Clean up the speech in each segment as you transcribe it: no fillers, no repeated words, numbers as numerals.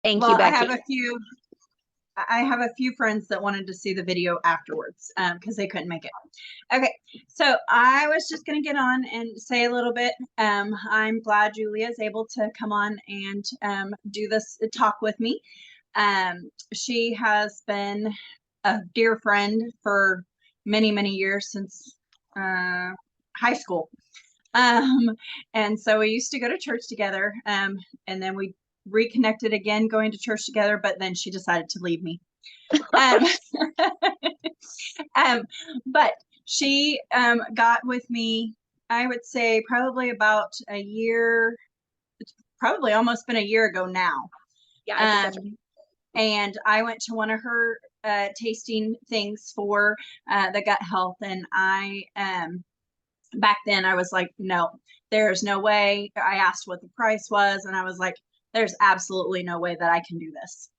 Thank you, Well, Becky. I have a few friends that wanted to see the video afterwards because they couldn't make it. Okay, so I was just going to get on and say a little bit. I'm glad Julia is able to come on and do this talk with me. She has been a dear friend for many, many years since high school. And so we used to go to church together, and then we reconnected again going to church together, but then she decided to leave me. Um, but she got with me, I would say probably about a year, it's probably almost been a year ago now. Yeah, I think that's right. And I went to one of her tasting things for the gut health, and I back then I was like, no, there's no way. I asked what the price was, and I was like, there's absolutely no way that I can do this.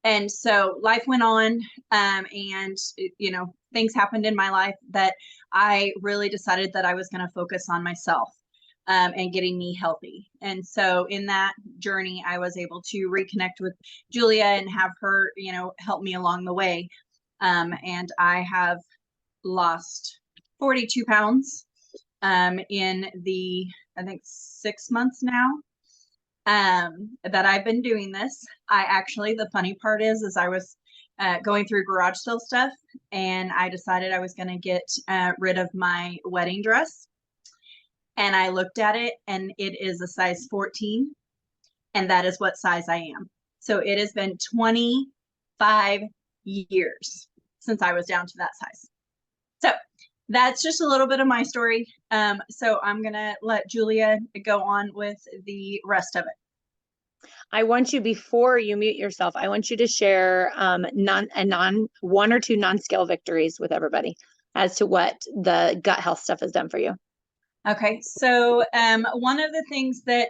And so life went on, and things happened in my life that I really decided that I was going to focus on myself and getting me healthy. And so in that journey, I was able to reconnect with Julia and have her, help me along the way. And I have lost 42 pounds in the, I think, 6 months now that I've been doing this. The funny part is I was going through garage sale stuff, and I decided I was going to get rid of my wedding dress. And I looked at it, and it is a size 14, and that is what size I am. So it has been 25 years since I was down to that size. So that's just a little bit of my story. So I'm going to let Julia go on with the rest of it. I want you, before you mute yourself, I want you to share one or two non-scale victories with everybody as to what the gut health stuff has done for you. Okay, so one of the things that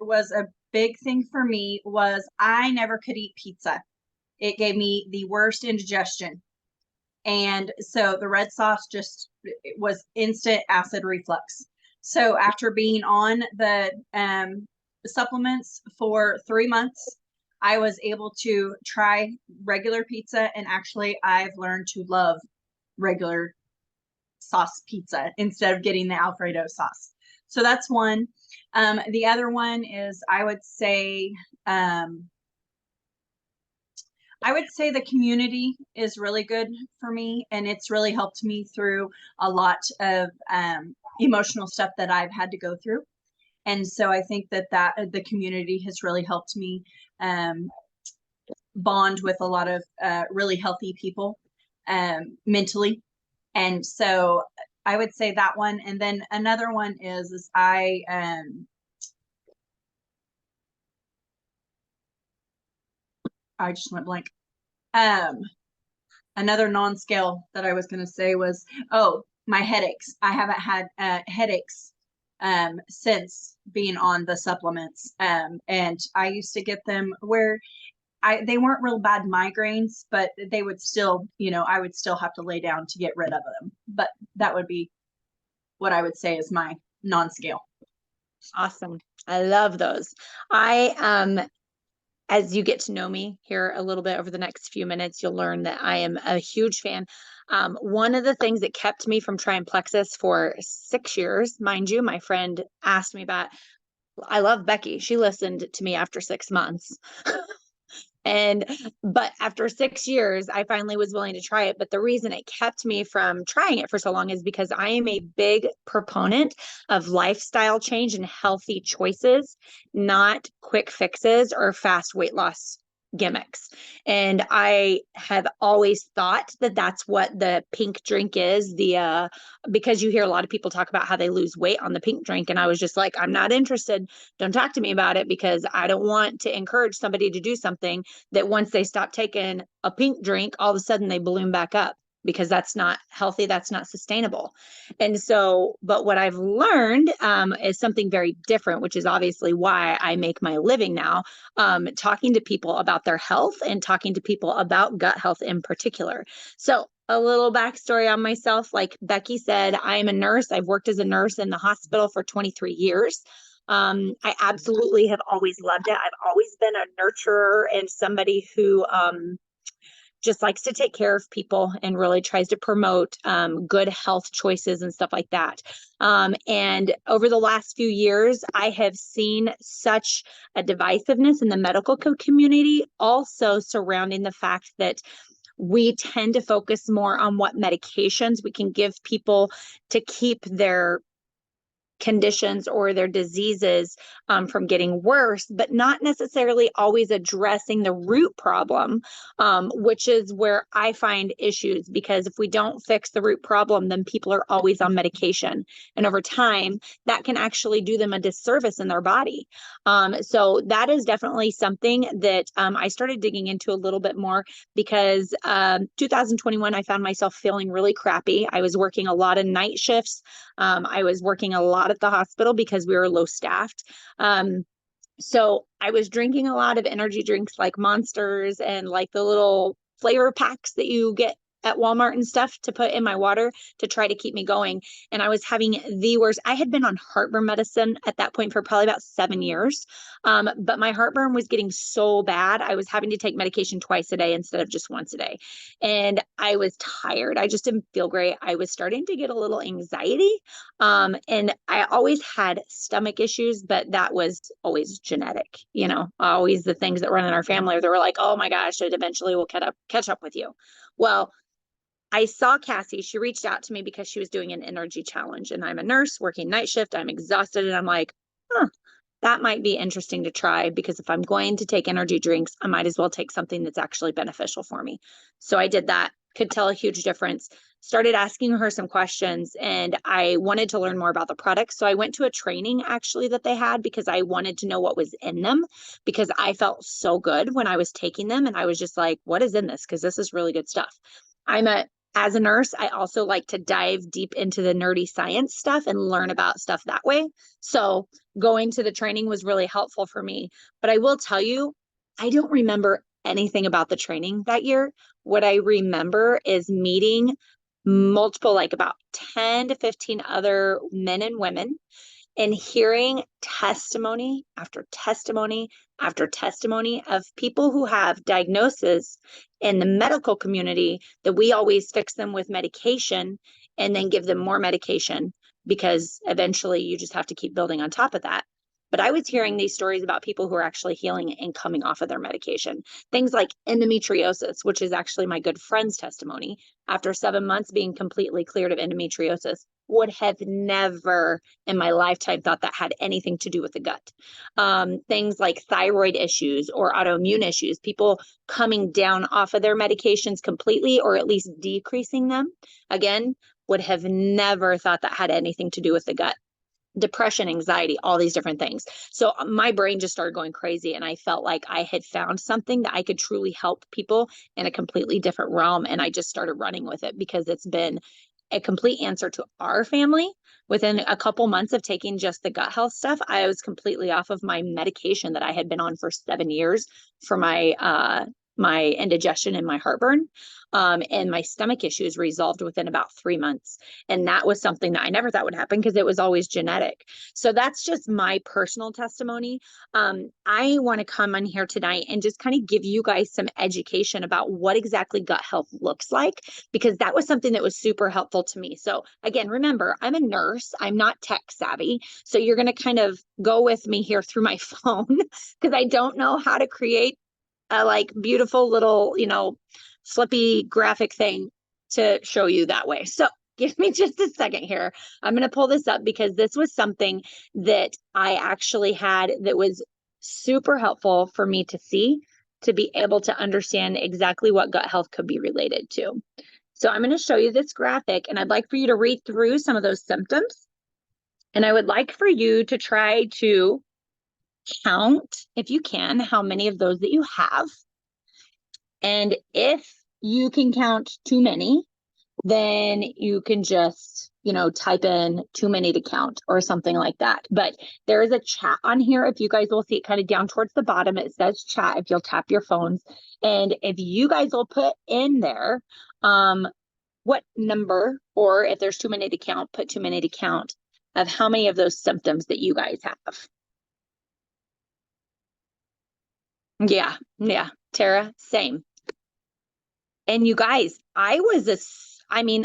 was a big thing for me was I never could eat pizza. It gave me the worst indigestion. And so the red sauce it was instant acid reflux. So after being on the supplements for 3 months, I was able to try regular pizza, and actually I've learned to love regular sauce pizza instead of getting the Alfredo sauce. So that's one. The other one is I would say the community is really good for me, and it's really helped me through a lot of emotional stuff that I've had to go through. And so I think that the community has really helped me bond with a lot of really healthy people mentally. And so I would say that one. And then another one is I just went blank. Another non-scale that I was going to say was, my headaches. I haven't had headaches since being on the supplements. And I used to get them where they weren't real bad migraines, but they would still, I would still have to lay down to get rid of them. But that would be what I would say is my non-scale. Awesome. I love those. As you get to know me here a little bit over the next few minutes, you'll learn that I am a huge fan. One of the things that kept me from trying Plexus for 6 years, mind you, my friend asked me about, I love Becky. She listened to me after 6 months. But after 6 years, I finally was willing to try it. But the reason it kept me from trying it for so long is because I am a big proponent of lifestyle change and healthy choices, not quick fixes or fast weight loss gimmicks. And I have always thought that that's what the pink drink is, because you hear a lot of people talk about how they lose weight on the pink drink. And I was just like, I'm not interested. Don't talk to me about it, because I don't want to encourage somebody to do something that once they stop taking a pink drink, all of a sudden they balloon back up, because that's not healthy. That's not sustainable. And so, but what I've learned is something very different, which is obviously why I make my living now, talking to people about their health and talking to people about gut health in particular. So a little backstory on myself, like Becky said, I am a nurse. I've worked as a nurse in the hospital for 23 years. I absolutely have always loved it. I've always been a nurturer and somebody who just likes to take care of people and really tries to promote good health choices and stuff like that. And over the last few years, I have seen such a divisiveness in the medical community, also surrounding the fact that we tend to focus more on what medications we can give people to keep their conditions or their diseases from getting worse, but not necessarily always addressing the root problem, which is where I find issues, because if we don't fix the root problem, then people are always on medication. And over time, that can actually do them a disservice in their body. So that is definitely something that I started digging into a little bit more, because 2021, I found myself feeling really crappy. I was working a lot of night shifts. I was working a lot at the hospital because we were low staffed. So I was drinking a lot of energy drinks like Monsters and like the little flavor packs that you get at Walmart and stuff to put in my water to try to keep me going. And I was having the worst. I had been on heartburn medicine at that point for probably about 7 years. But my heartburn was getting so bad. I was having to take medication twice a day instead of just once a day. And I was tired. I just didn't feel great. I was starting to get a little anxiety. And I always had stomach issues, but that was always genetic, always the things that run in our family. They were like, oh my gosh, it eventually will catch up with you. Well, I saw Cassie. She reached out to me because she was doing an energy challenge, and I'm a nurse working night shift. I'm exhausted. And I'm like, that might be interesting to try, because if I'm going to take energy drinks, I might as well take something that's actually beneficial for me. So I did that, could tell a huge difference, started asking her some questions, and I wanted to learn more about the products. So I went to a training actually that they had, because I wanted to know what was in them, because I felt so good when I was taking them. And I was just like, what is in this? Because this is really good stuff. As a nurse, I also like to dive deep into the nerdy science stuff and learn about stuff that way. So going to the training was really helpful for me. But I will tell you, I don't remember anything about the training that year. What I remember is meeting multiple, like about 10 to 15 other men and women, and hearing testimony after testimony after testimony of people who have diagnoses in the medical community that we always fix them with medication and then give them more medication, because eventually you just have to keep building on top of that. But I was hearing these stories about people who are actually healing and coming off of their medication. Things like endometriosis, which is actually my good friend's testimony. After 7 months being completely cleared of endometriosis, would have never in my lifetime thought that had anything to do with the gut. Things like thyroid issues or autoimmune issues, people coming down off of their medications completely, or at least decreasing them, again, would have never thought that had anything to do with the gut. Depression, anxiety, all these different things. So my brain just started going crazy, and I felt like I had found something that I could truly help people in a completely different realm. And I just started running with it, because it's been a complete answer to our family. Within a couple months of taking just the gut health stuff, I was completely off of my medication that I had been on for 7 years for my indigestion and my heartburn. And my stomach issues resolved within about 3 months. And that was something that I never thought would happen, because it was always genetic. So that's just my personal testimony. I want to come on here tonight and just kind of give you guys some education about what exactly gut health looks like, because that was something that was super helpful to me. So again, remember, I'm a nurse. I'm not tech savvy. So you're going to kind of go with me here through my phone, because I don't know how to create a like beautiful little, flippy graphic thing to show you that way. So give me just a second here. I'm going to pull this up, because this was something that I actually had that was super helpful for me to see, to be able to understand exactly what gut health could be related to. So I'm going to show you this graphic, and I'd like for you to read through some of those symptoms. And I would like for you to try to count, if you can, how many of those that you have. And if you can count too many, then you can just, type in too many to count or something like that. But there is a chat on here. If you guys will see it kind of down towards the bottom, it says chat if you'll tap your phones. And if you guys will put in there what number, or if there's too many to count, put too many to count, of how many of those symptoms that you guys have. Yeah, yeah. Tara, same. And you guys, I mean,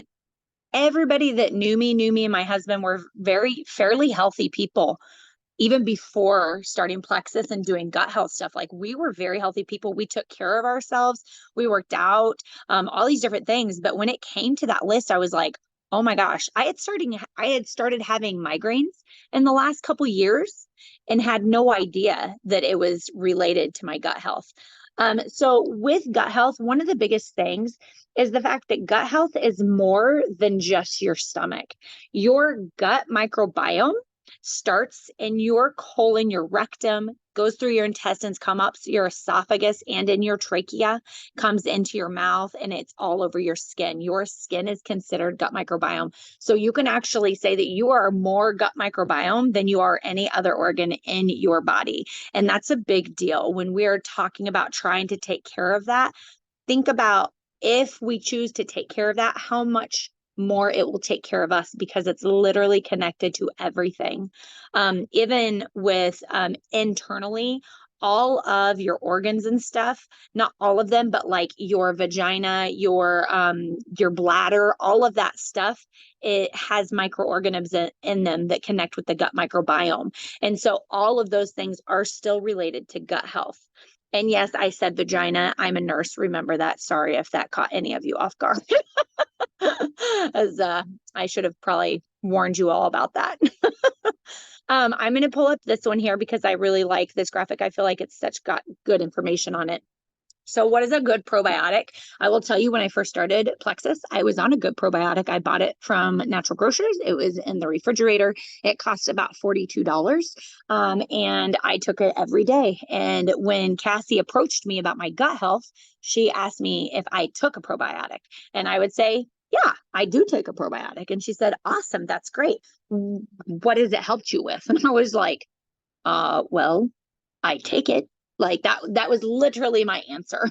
everybody that knew me and my husband were fairly healthy people. Even before starting Plexus and doing gut health stuff, like we were very healthy people. We took care of ourselves. We worked out, all these different things. But when it came to that list, I was like, oh my gosh, I had started having migraines in the last couple years and had no idea that it was related to my gut health. So with gut health, one of the biggest things is the fact that gut health is more than just your stomach. Your gut microbiome starts in your colon, your rectum, goes through your intestines, come up your esophagus and in your trachea, comes into your mouth, and it's all over your skin. Your skin is considered gut microbiome. So you can actually say that you are more gut microbiome than you are any other organ in your body. And that's a big deal. When we're talking about trying to take care of that, think about, if we choose to take care of that, how much more it will take care of us, because it's literally connected to everything. Even with internally, all of your organs and stuff, not all of them, but like your vagina, your bladder, all of that stuff, it has microorganisms in them that connect with the gut microbiome. And so all of those things are still related to gut health. And yes, I said vagina. I'm a nurse. Remember that. Sorry if that caught any of you off guard. As I should have probably warned you all about that. I'm going to pull up this one here because I really like this graphic. I feel like it's got good information on it. So what is a good probiotic? I will tell you, when I first started Plexus, I was on a good probiotic. I bought it from Natural Grocers. It was in the refrigerator. It cost about $42. And I took it every day. And when Cassie approached me about my gut health, she asked me if I took a probiotic. And I would say, yeah, I do take a probiotic. And she said, awesome, that's great. What has it helped you with? And I was like, well, I take it. Like that was literally my answer.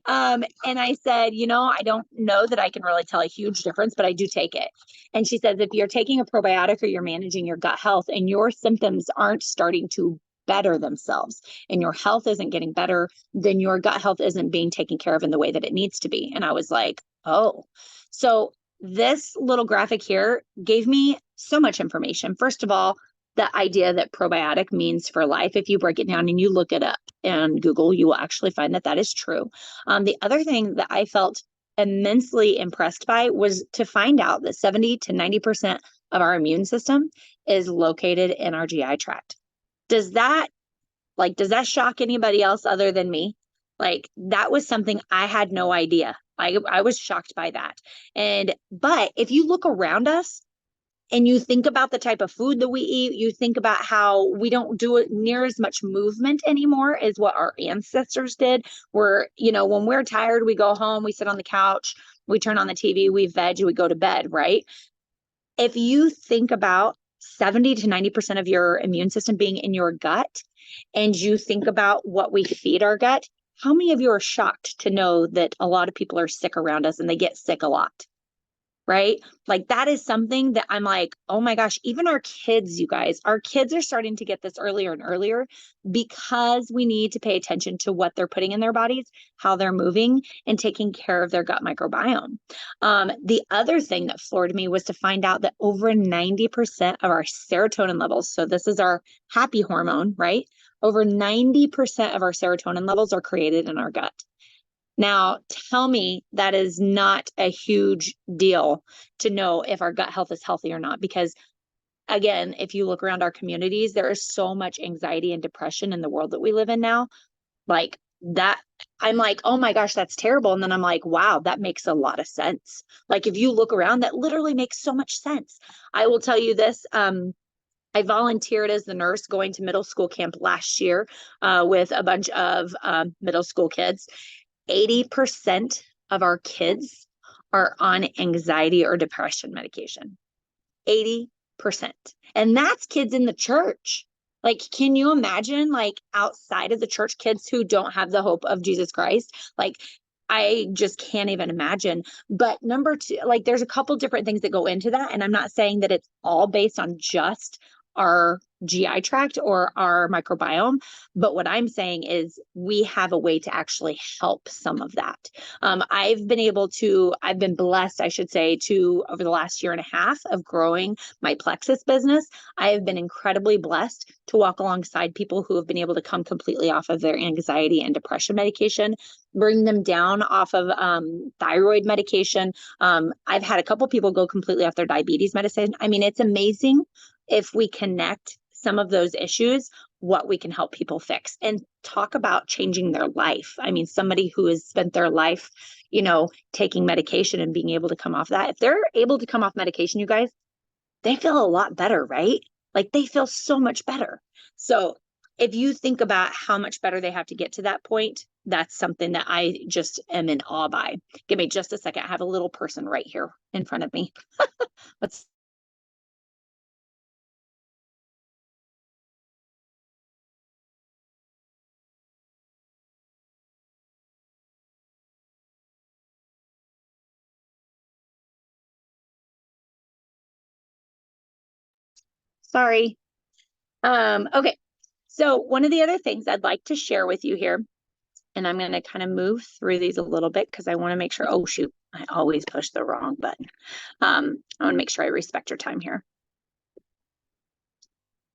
And I said, I don't know that I can really tell a huge difference, but I do take it. And she says, if you're taking a probiotic or you're managing your gut health and your symptoms aren't starting to better themselves and your health isn't getting better, then your gut health isn't being taken care of in the way that it needs to be. And I was like, oh, so this little graphic here gave me so much information. First of all, the idea that probiotic means for life. If you break it down and you look it up and Google, you will actually find that that is true. The other thing that I felt immensely impressed by was to find out that 70 to 90% of our immune system is located in our GI tract. Does that shock anybody else other than me? Like, that was something I had no idea. I was shocked by that. But if you look around us, and you think about the type of food that we eat, you think about how we don't do it near as much movement anymore as what our ancestors did. When we're tired, we go home, we sit on the couch, we turn on the TV, we veg, we go to bed, right? If you think about 70 to 90% of your immune system being in your gut, and you think about what we feed our gut, how many of you are shocked to know that a lot of people are sick around us and they get sick a lot? Right? Like, that is something that I'm like, oh my gosh, even our kids, you guys, our kids are starting to get this earlier and earlier because we need to pay attention to what they're putting in their bodies, how they're moving, and taking care of their gut microbiome. The other thing that floored me was to find out that over 90% of our serotonin levels, so this is our happy hormone, right? Over 90% of our serotonin levels are created in our gut. Now, tell me that is not a huge deal to know if our gut health is healthy or not. Because again, if you look around our communities, there is so much anxiety and depression in the world that we live in now. Like that, I'm like, oh my gosh, that's terrible. And then I'm like, wow, that makes a lot of sense. Like, if you look around, that literally makes so much sense. I will tell you this. I volunteered as the nurse going to middle school camp last year with a bunch of middle school kids. 80% of our kids are on anxiety or depression medication. 80%. And that's kids in the church. Like, can you imagine, like, outside of the church, kids who don't have the hope of Jesus Christ? Like, I just can't even imagine. But number two, like there's a couple different things that go into that. And I'm not saying that it's all based on just our GI tract or our microbiome. But what I'm saying is we have a way to actually help some of that. I've been blessed, I should say, to over the last year and a half of growing my Plexus business. I have been incredibly blessed to walk alongside people who have been able to come completely off of their anxiety and depression medication, bring them down off of thyroid medication. I've had a couple people go completely off their diabetes medicine. I mean, it's amazing if we connect some of those issues, what we can help people fix and talk about changing their life. I mean, somebody who has spent their life, taking medication and being able to come off that, if they're able to come off medication, you guys, they feel a lot better, right? Like they feel so much better. So if you think about how much better they have to get to that point, that's something that I just am in awe by. Give me just a second. I have a little person right here in front of me. Let's sorry. Okay. So one of the other things I'd like to share with you here, and I'm going to kind of move through these a little bit because I want to make sure, oh shoot, I always push the wrong button. I want to make sure I respect your time here.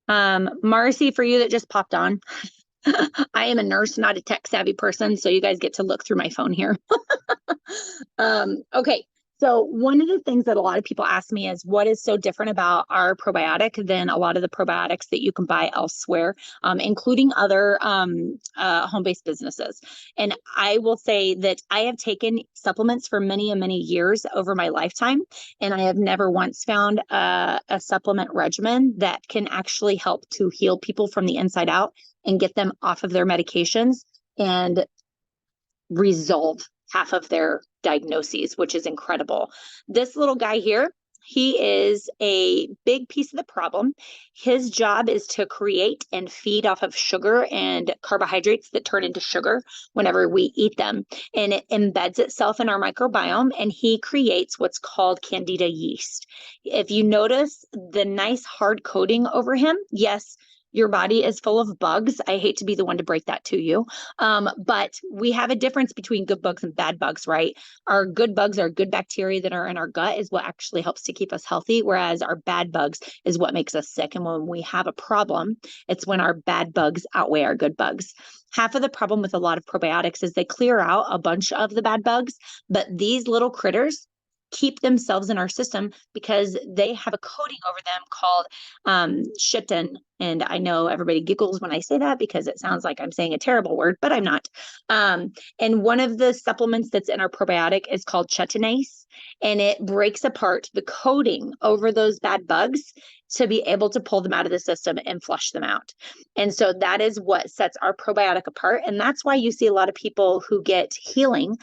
Marcy, for you that just popped on, I am a nurse, not a tech savvy person, so you guys get to look through my phone here. Okay, so one of the things that a lot of people ask me is what is so different about our probiotic than a lot of the probiotics that you can buy elsewhere, including other home-based businesses. And I will say that I have taken supplements for many and many years over my lifetime, and I have never once found a supplement regimen that can actually help to heal people from the inside out and get them off of their medications and resolve half of their diagnoses, which is incredible. This little guy here, he is a big piece of the problem. His job is to create and feed off of sugar and carbohydrates that turn into sugar whenever we eat them. And it embeds itself in our microbiome, and he creates what's called candida yeast. If you notice the nice hard coating over him, yes, your body is full of bugs. I hate to be the one to break that to you. But we have a difference between good bugs and bad bugs, right? Our good bugs, our good bacteria that are in our gut is what actually helps to keep us healthy, whereas our bad bugs is what makes us sick. And when we have a problem, it's when our bad bugs outweigh our good bugs. Half of the problem with a lot of probiotics is they clear out a bunch of the bad bugs, but these little critters keep themselves in our system because they have a coating over them called chitin. And I know everybody giggles when I say that because it sounds like I'm saying a terrible word, but I'm not. And one of the supplements that's in our probiotic is called chitinase, and it breaks apart the coating over those bad bugs to be able to pull them out of the system and flush them out. And so that is what sets our probiotic apart. And that's why you see a lot of people who get healing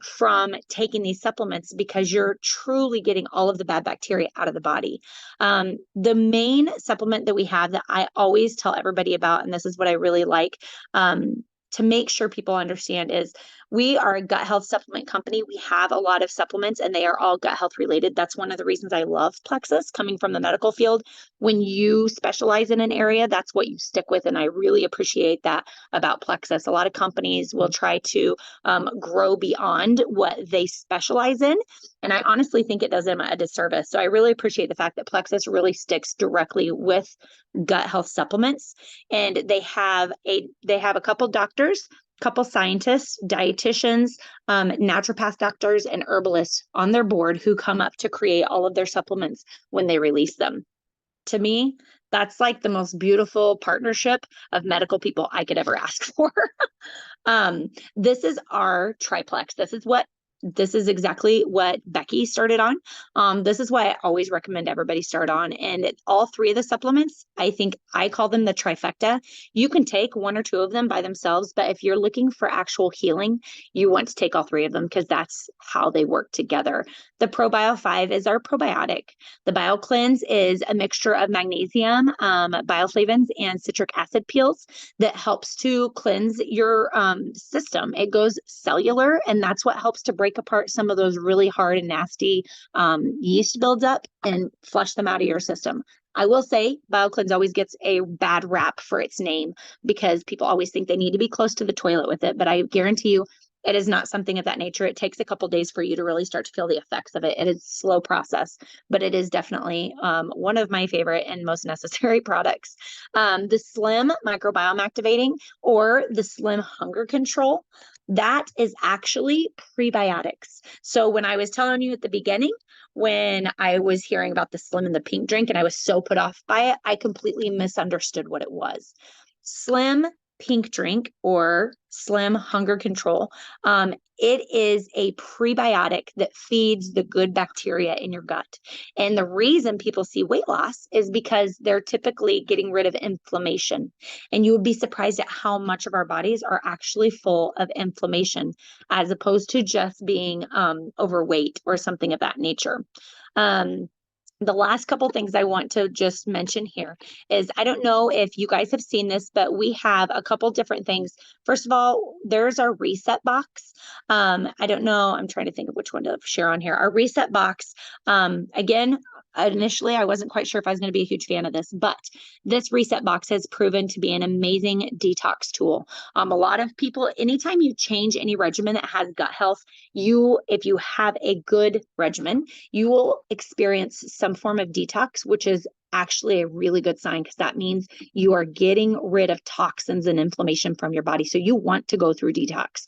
from taking these supplements, because you're truly getting all of the bad bacteria out of the body. The main supplement that we have that I always tell everybody about, and this is what I really like, to make sure people understand, is we are a gut health supplement company. We have a lot of supplements and they are all gut health related. That's one of the reasons I love Plexus, coming from the medical field. When you specialize in an area, that's what you stick with. And I really appreciate that about Plexus. A lot of companies will try to grow beyond what they specialize in. And I honestly think it does them a disservice. So I really appreciate the fact that Plexus really sticks directly with gut health supplements. And they have a couple doctors, couple scientists, dietitians, naturopath doctors, and herbalists on their board who come up to create all of their supplements when they release them. To me, that's like the most beautiful partnership of medical people I could ever ask for. This is our triplex. This is what this is exactly what Becky started on. This is why I always recommend everybody start on. And all three of the supplements, I think I call them the trifecta. You can take one or two of them by themselves, but if you're looking for actual healing, you want to take all three of them because that's how they work together. The ProBio 5 is our probiotic. The BioCleanse is a mixture of magnesium, bioflavonoids, and citric acid peels that helps to cleanse your system. It goes cellular, and that's what helps to break apart some of those really hard and nasty yeast buildup and flush them out of your system. I will say BioCleanse always gets a bad rap for its name because people always think they need to be close to the toilet with it, but I guarantee you it is not something of that nature. It takes a couple days for you to really start to feel the effects of it. It is a slow process, but it is definitely one of my favorite and most necessary products. The Slim Microbiome Activating or the Slim Hunger Control, that is actually prebiotics. So when I was telling you at the beginning, when I was hearing about the Slim and the pink drink and I was so put off by it, I completely misunderstood what it was. Slim pink drink or Slim Hunger Control. It is a prebiotic that feeds the good bacteria in your gut. And the reason people see weight loss is because they're typically getting rid of inflammation. And you would be surprised at how much of our bodies are actually full of inflammation as opposed to just being overweight or something of that nature. The last couple things I want to just mention here is I don't know if you guys have seen this, but we have a couple different things. First of all, there's our reset box. I don't know. I'm trying to think of which one to share on here. Our reset box, again, initially I wasn't quite sure if I was going to be a huge fan of this, but this reset box has proven to be an amazing detox tool. A lot of people, anytime you change any regimen that has gut health, if you have a good regimen, you will experience some form of detox, which is actually a really good sign because that means you are getting rid of toxins and inflammation from your body. So you want to go through detox.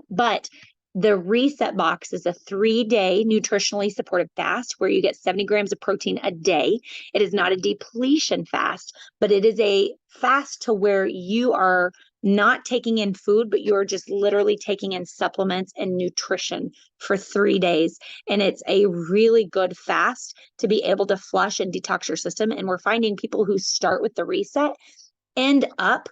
But the reset box is a 3-day nutritionally supportive fast where you get 70 grams of protein a day. It is not a depletion fast, but it is a fast to where you are not taking in food, but you're just literally taking in supplements and nutrition for 3 days. And it's a really good fast to be able to flush and detox your system. And we're finding people who start with the reset end up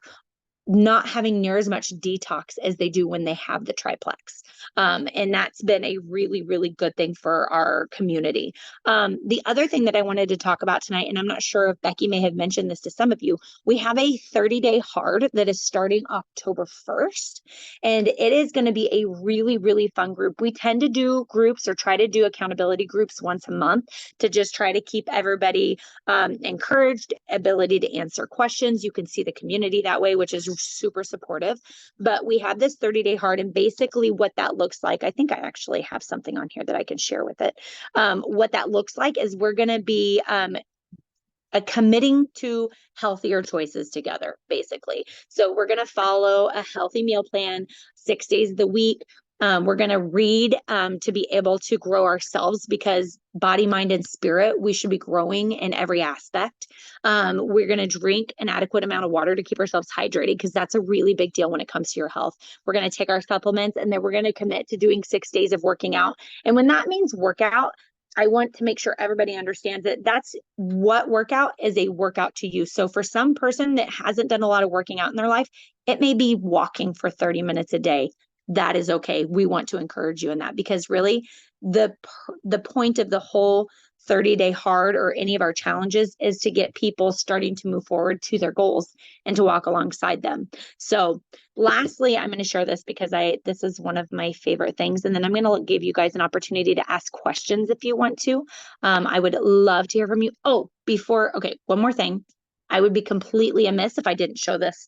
not having near as much detox as they do when they have the triplex. And that's been a really, really good thing for our community. The other thing that I wanted to talk about tonight, and I'm not sure if Becky may have mentioned this to some of you, we have a 30-day hard that is starting October 1st. And it is going to be a really, really fun group. We tend to do groups or try to do accountability groups once a month to just try to keep everybody encouraged, ability to answer questions. You can see the community that way, which is super supportive. But we have this 30-day hard, and basically what that looks like, I think I actually have something on here that I can share with it. What that looks like is we're going to be committing to healthier choices together, basically. So we're going to follow a healthy meal plan 6 days of the week. We're going to read to be able to grow ourselves because body, mind, and spirit, we should be growing in every aspect. We're going to drink an adequate amount of water to keep ourselves hydrated because that's a really big deal when it comes to your health. We're going to take our supplements and then we're going to commit to doing 6 days of working out. And when that means workout, I want to make sure everybody understands that that's what workout is a workout to you. So for some person that hasn't done a lot of working out in their life, it may be walking for 30 minutes a day. That is okay. We want to encourage you in that because really the point of the whole 30-day hard or any of our challenges is to get people starting to move forward to their goals and to walk alongside them. So lastly, I'm going to share this because this is one of my favorite things. And then I'm going to give you guys an opportunity to ask questions if you want to. I would love to hear from you. Oh, okay, one more thing. I would be completely amiss if I didn't show this.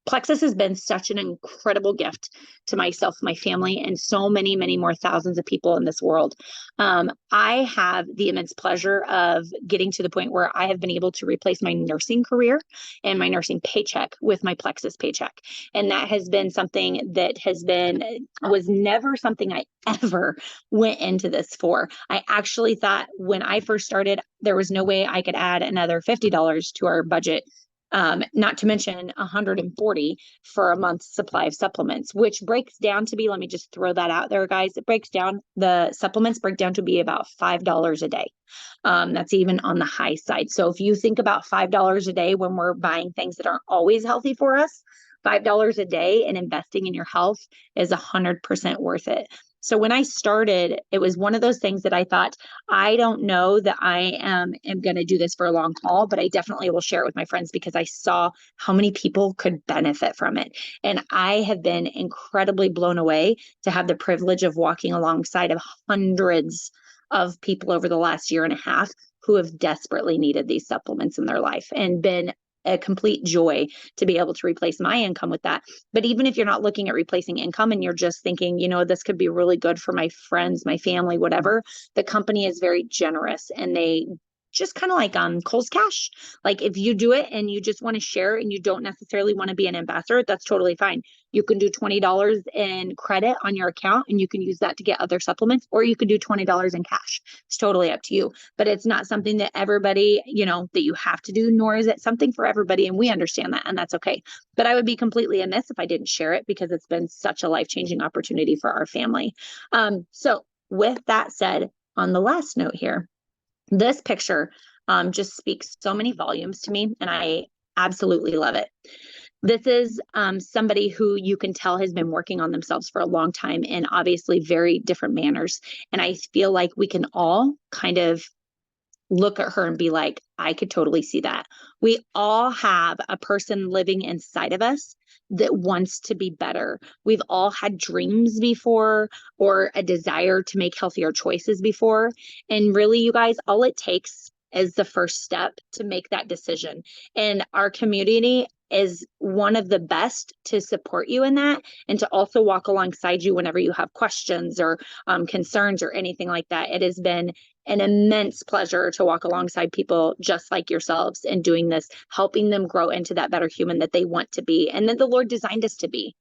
Plexus has been such an incredible gift to myself, my family, and so many, many more thousands of people in this world. I have the immense pleasure of getting to the point where I have been able to replace my nursing career and my nursing paycheck with my Plexus paycheck. And that has been something that was never something I ever went into this for. I actually thought when I first started, there was no way I could add another $50 to our budget not to mention 140 for a month's supply of supplements, which breaks down to be, let me just throw that out there, guys. It breaks down, the supplements break down to be about $5 a day. That's even on the high side. So if you think about $5 a day when we're buying things that aren't always healthy for us, $5 a day and investing in your health is 100% worth it. So when I started, it was one of those things that I thought, I don't know that I am going to do this for a long haul, but I definitely will share it with my friends because I saw how many people could benefit from it. And I have been incredibly blown away to have the privilege of walking alongside of hundreds of people over the last year and a half who have desperately needed these supplements in their life, and been a complete joy to be able to replace my income with that. But even if you're not looking at replacing income and you're just thinking, you know, this could be really good for my friends, my family, whatever, the company is very generous, and they just kind of like Kohl's Cash. Like if you do it and you just want to share and you don't necessarily want to be an ambassador, that's totally fine. You can do $20 in credit on your account and you can use that to get other supplements, or you could do $20 in cash. It's totally up to you, but it's not something that everybody, you know, that you have to do, nor is it something for everybody. And we understand that, and that's okay. But I would be completely amiss if I didn't share it, because it's been such a life-changing opportunity for our family. So with that said, on the last note here, this picture just speaks so many volumes to me, and I absolutely love it. This is somebody who you can tell has been working on themselves for a long time in obviously very different manners. And I feel like we can all kind of look at her and be like, I could totally see that. We all have a person living inside of us that wants to be better. We've all had dreams before, or a desire to make healthier choices before. And really, you guys, all it takes is the first step to make that decision. And our community is one of the best to support you in that, and to also walk alongside you whenever you have questions or concerns or anything like that. It has been an immense pleasure to walk alongside people just like yourselves in doing this, helping them grow into that better human that they want to be and that the Lord designed us to be.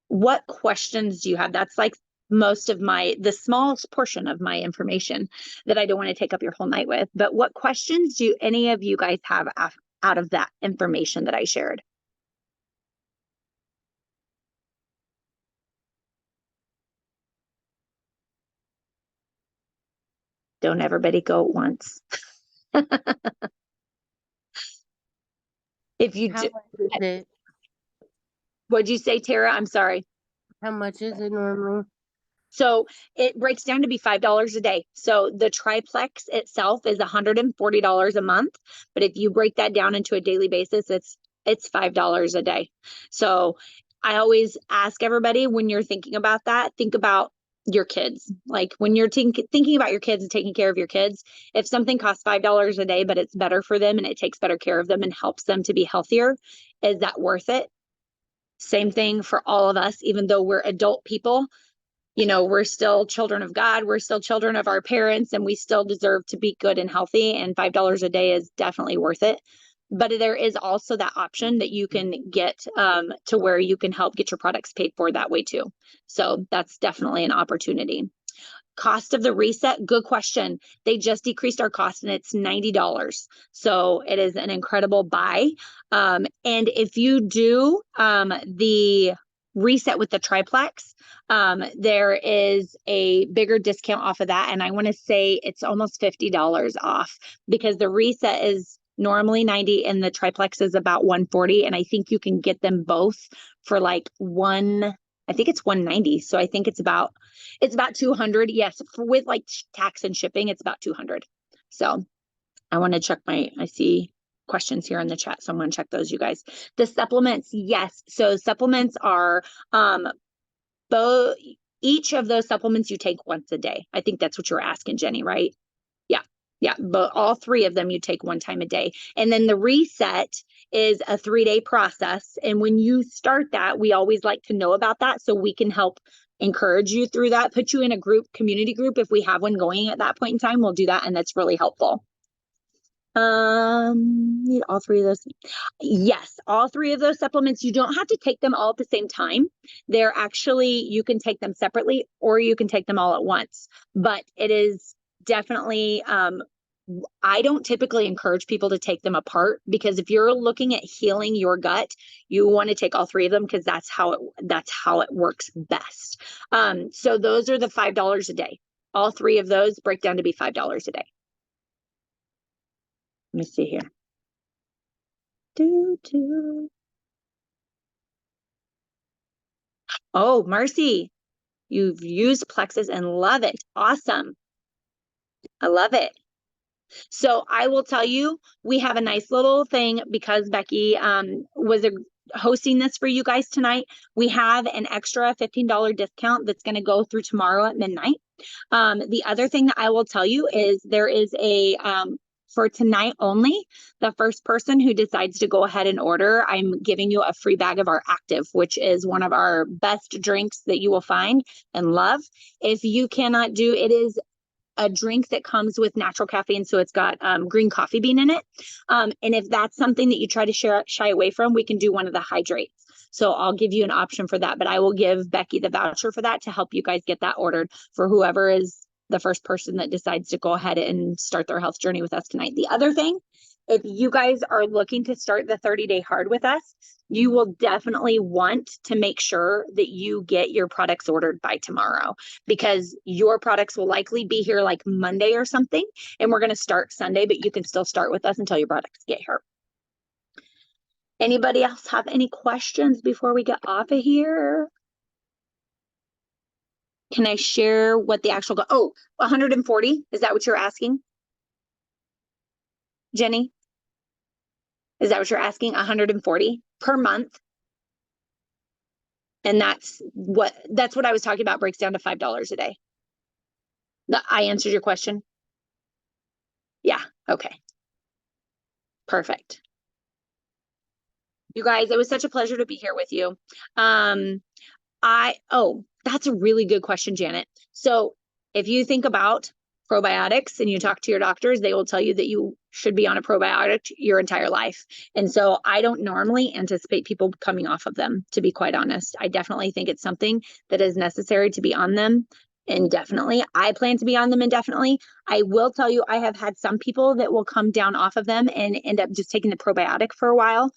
What questions do you have? That's like most of the smallest portion of my information that I don't want to take up your whole night with. But what questions do any of you guys have out of that information that I shared? Don't everybody go at once. If you How do, much is it? what'd you say, Tara? I'm sorry. How much is it normally? So it breaks down to be $5 a day. So the triplex itself is $140 a month. But if you break that down into a daily basis, it's $5 a day. So I always ask everybody, when you're thinking about that, think about your kids. Like when you're thinking about your kids and taking care of your kids, if something costs $5 a day, but it's better for them and it takes better care of them and helps them to be healthier, is that worth it? Same thing for all of us, even though we're adult people. You know, we're still children of God. We're still children of our parents, and we still deserve to be good and healthy. And $5 a day is definitely worth it. But there is also that option that you can get to where you can help get your products paid for that way too. So that's definitely an opportunity. Cost of the reset, good question. They just decreased our cost and it's $90. So it is an incredible buy. And if you do the reset with the triplex, there is a bigger discount off of that. And I want to say it's almost $50 off, because the reset is normally 90 and the triplex is about 140. And I think you can get them both for like I think it's 190. So I think it's about 200. Yes, with like tax and shipping, it's about 200. So I want to check I see questions here in the chat, so I'm going to check those, you guys. The supplements, yes. So supplements are both, each of those supplements you take once a day. I think that's what you're asking, Jenny, right? Yeah, but all three of them you take one time a day. And then the reset is a 3-day process. And when you start that, we always like to know about that so we can help encourage you through that, put you in a community group. If we have one going at that point in time, we'll do that. And that's really helpful. Need all three of those. Yes, all three of those supplements. You don't have to take them all at the same time. They're actually, you can take them separately or you can take them all at once, but it is definitely I don't typically encourage people to take them apart, because if you're looking at healing your gut, you want to take all three of them, because that's how it works best. So those are the $5 a day. All three of those break down to be $5 a day. Let me see here. Oh, Marcy, you've used Plexus and love it. Awesome. I love it. So I will tell you, we have a nice little thing, because Becky was hosting this for you guys tonight. We have an extra $15 discount that's going to go through tomorrow at midnight. The other thing that I will tell you is there is a for tonight only, the first person who decides to go ahead and order, I'm giving you a free bag of our Active, which is one of our best drinks that you will find and love. If you cannot do, it is a drink that comes with natural caffeine, so it's got green coffee bean in it. And if that's something that you try to shy away from, we can do one of the hydrates. So I'll give you an option for that, but I will give Becky the voucher for that to help you guys get that ordered for whoever is the first person that decides to go ahead and start their health journey with us tonight. The other thing, if you guys are looking to start the 30-day hard with us, you will definitely want to make sure that you get your products ordered by tomorrow, because your products will likely be here like Monday or something, and we're going to start Sunday, but you can still start with us until your products get here. Anybody else have any questions before we get off of here? Can I share what the actual, 140? Is that what you're asking? Jenny? Is that what you're asking? 140 per month? And that's what I was talking about, breaks down to $5 a day. I answered your question? Yeah, okay. Perfect. You guys, it was such a pleasure to be here with you. That's a really good question, Janet. So if you think about probiotics and you talk to your doctors, they will tell you that you should be on a probiotic your entire life. And so I don't normally anticipate people coming off of them, to be quite honest. I definitely think it's something that is necessary to be on them indefinitely. I plan to be on them indefinitely. I will tell you, I have had some people that will come down off of them and end up just taking the probiotic for a while.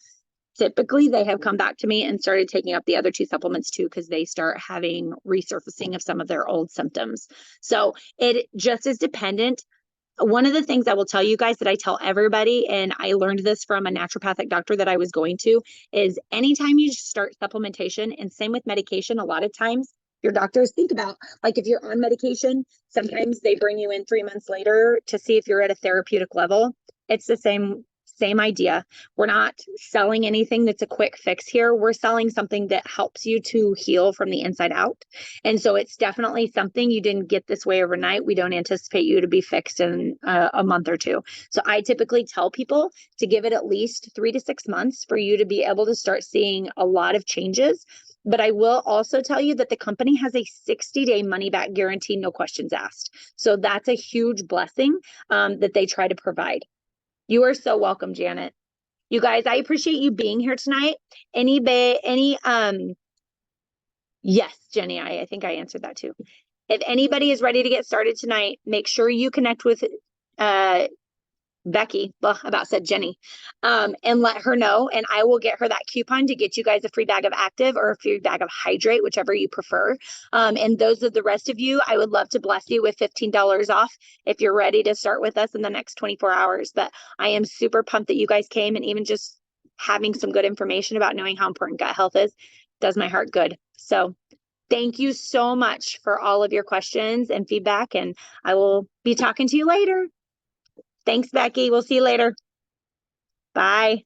Typically, they have come back to me and started taking up the other two supplements too, because they start having resurfacing of some of their old symptoms. So it just is dependent. One of the things I will tell you guys that I tell everybody, and I learned this from a naturopathic doctor that I was going to, is anytime you start supplementation, and same with medication, a lot of times your doctors think about, like if you're on medication, sometimes they bring you in 3 months later to see if you're at a therapeutic level. It's the same idea. We're not selling anything that's a quick fix here. We're selling something that helps you to heal from the inside out. And so it's definitely something you didn't get this way overnight. We don't anticipate you to be fixed in a month or two. So I typically tell people to give it at least 3 to 6 months for you to be able to start seeing a lot of changes. But I will also tell you that the company has a 60-day money-back guarantee, no questions asked. So that's a huge blessing that they try to provide. You are so welcome, Janet. You guys, I appreciate you being here tonight. Yes, Jenny, I think I answered that too. If anybody is ready to get started tonight, make sure you connect with Becky, about said Jenny, and let her know, and I will get her that coupon to get you guys a free bag of Active or a free bag of Hydrate, whichever you prefer. And those of the rest of you, I would love to bless you with $15 off if you're ready to start with us in the next 24 hours. But I am super pumped that you guys came, and even just having some good information about knowing how important gut health is does my heart good. So thank you so much for all of your questions and feedback, and I will be talking to you later. Thanks, Becky. We'll see you later. Bye.